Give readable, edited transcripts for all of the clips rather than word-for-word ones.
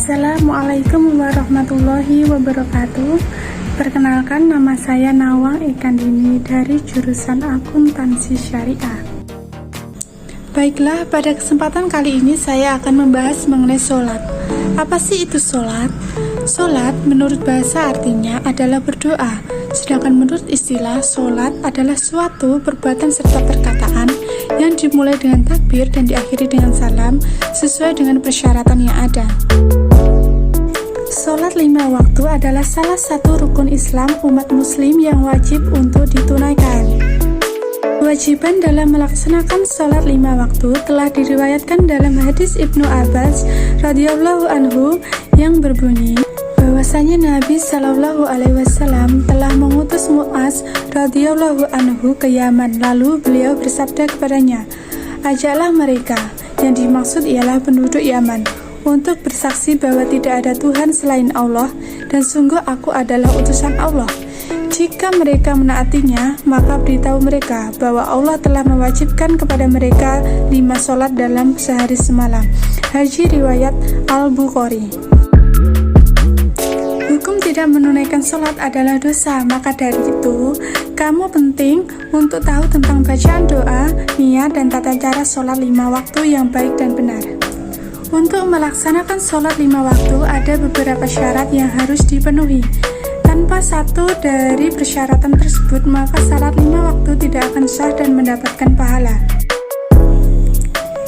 Assalamualaikum warahmatullahi wabarakatuh. Perkenalkan, nama saya Nawang Ikandini dari jurusan Akuntansi Syariah. Baiklah, pada kesempatan kali ini saya akan membahas mengenai sholat. Apa sih itu sholat? Sholat menurut bahasa artinya adalah berdoa, sedangkan menurut istilah sholat adalah suatu perbuatan serta perkataan yang dimulai dengan takbir dan diakhiri dengan salam sesuai dengan persyaratan yang ada. Sholat 5 waktu adalah salah satu rukun Islam umat muslim yang wajib untuk ditunaikan. Kewajiban dalam melaksanakan sholat 5 waktu telah diriwayatkan dalam hadis Ibnu Abbas radhiyallahu anhu yang berbunyi bahwasanya Nabi Shallallahu Alaihi Wasallam telah mengutus Mu'az radhiyallahu anhu ke Yaman, lalu beliau bersabda kepadanya, ajaklah mereka, yang dimaksud ialah penduduk Yaman, untuk bersaksi bahwa tidak ada Tuhan selain Allah dan sungguh aku adalah utusan Allah. Jika mereka menaatinya, maka beritahu mereka bahwa Allah telah mewajibkan kepada mereka 5 sholat dalam sehari semalam. Hadis riwayat Al-Bukhari. Hukum tidak menunaikan sholat adalah dosa, maka dari itu kamu penting untuk tahu tentang bacaan doa, niat, dan tata cara sholat 5 waktu yang baik dan benar. Untuk melaksanakan sholat 5 waktu ada beberapa syarat yang harus dipenuhi. Tanpa satu dari persyaratan tersebut, maka salat 5 waktu tidak akan sah dan mendapatkan pahala.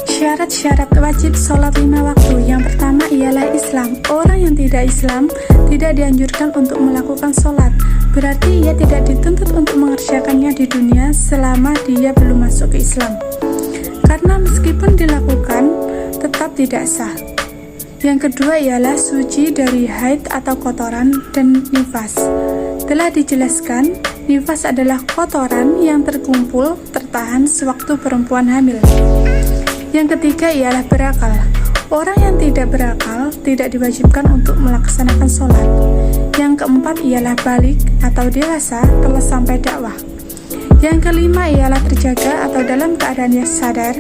Syarat-syarat wajib sholat 5 waktu. Yang pertama ialah Islam. Orang yang tidak Islam tidak dianjurkan untuk melakukan sholat. Berarti ia tidak dituntut untuk mengerjakannya di dunia selama dia belum masuk ke Islam. Karena meskipun dilakukan, tetap tidak sah. Yang kedua ialah suci dari haid atau kotoran dan nifas. Telah dijelaskan, nifas adalah kotoran yang terkumpul tertahan sewaktu perempuan hamil. Yang ketiga ialah berakal. Orang yang tidak berakal tidak diwajibkan untuk melaksanakan sholat. Yang keempat ialah balik atau dewasa telah sampai dakwah. Yang kelima ialah terjaga atau dalam keadaan yang sadar.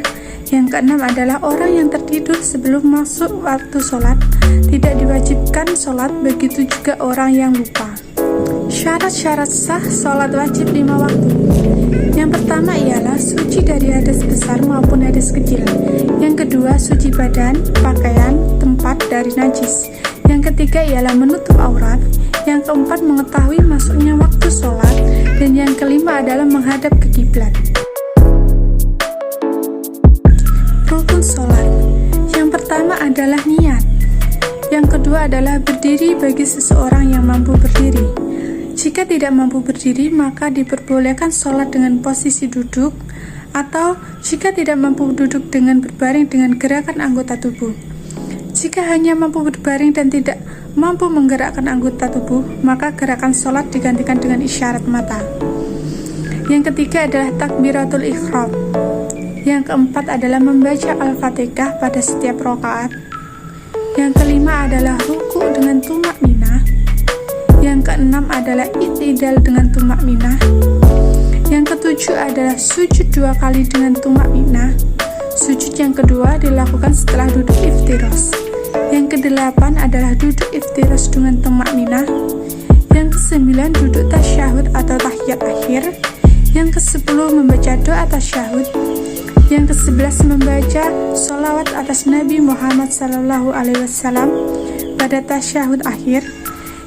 Yang keenam adalah orang yang tertidur sebelum masuk waktu sholat, tidak diwajibkan sholat, begitu juga orang yang lupa. Syarat-syarat sah sholat wajib 5 waktu. Yang pertama ialah suci dari hadas besar maupun hadas kecil. Yang kedua, suci badan, pakaian, tempat dari najis. Yang ketiga ialah menutup aurat. Yang keempat, mengetahui masuknya waktu sholat. Dan yang kelima adalah menghadap ke kiblat. Rukun sholat. Yang pertama adalah niat. Yang kedua adalah berdiri bagi seseorang yang mampu berdiri. Jika tidak mampu berdiri, maka diperbolehkan sholat dengan posisi duduk, atau jika tidak mampu duduk dengan berbaring dengan gerakan anggota tubuh. Jika hanya mampu berbaring dan tidak mampu menggerakkan anggota tubuh, maka gerakan sholat digantikan dengan isyarat mata. Yang ketiga adalah takbiratul ihram. Yang keempat adalah membaca Al-Fatihah pada setiap rakaat. Yang kelima adalah ruku dengan tumak ninah. Yang keenam adalah i'tidal dengan tumak ninah. Yang ketujuh adalah sujud 2 kali dengan tumak ninah. Sujud yang kedua dilakukan setelah duduk iftiros. Yang kedelapan adalah duduk iftiros dengan tumak ninah. Yang kesembilan duduk tasyahud atau tahiyat akhir. Yang ke-10 membaca doa tasyahud. Yang ke-11 membaca sholawat atas Nabi Muhammad Sallallahu Alaihi Wasallam pada tasyahud akhir.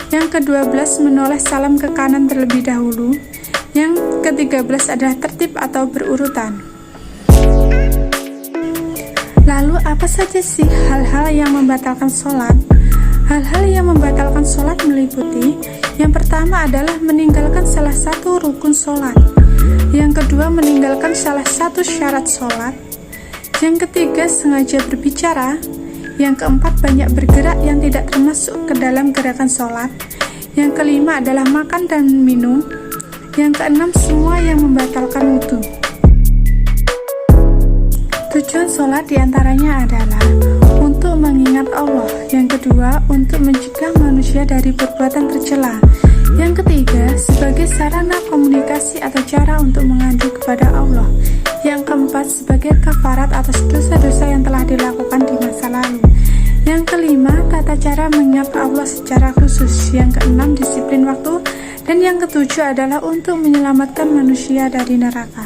Yang ke-12 menoleh salam ke kanan terlebih dahulu. Yang ke-13 adalah tertib atau berurutan. Lalu apa saja sih hal-hal yang membatalkan sholat? Hal-hal yang membatalkan sholat meliputi: yang pertama adalah meninggalkan salah satu rukun sholat. Yang kedua, meninggalkan salah satu syarat sholat. Yang ketiga, sengaja berbicara. Yang keempat, banyak bergerak yang tidak termasuk ke dalam gerakan sholat. Yang kelima adalah makan dan minum. Yang keenam, semua yang membatalkan wudu. Tujuan sholat diantaranya adalah untuk mengingat Allah. Yang kedua, untuk mencegah manusia dari perbuatan tercela. Yang ketiga, sebagai sarana komunikasi atau cara untuk mengadu kepada Allah. Yang keempat, sebagai kafarat atas dosa-dosa yang telah dilakukan di masa lalu. Yang kelima, tata cara menyapa Allah secara khusus. Yang keenam, disiplin waktu. Dan yang ketujuh adalah untuk menyelamatkan manusia dari neraka.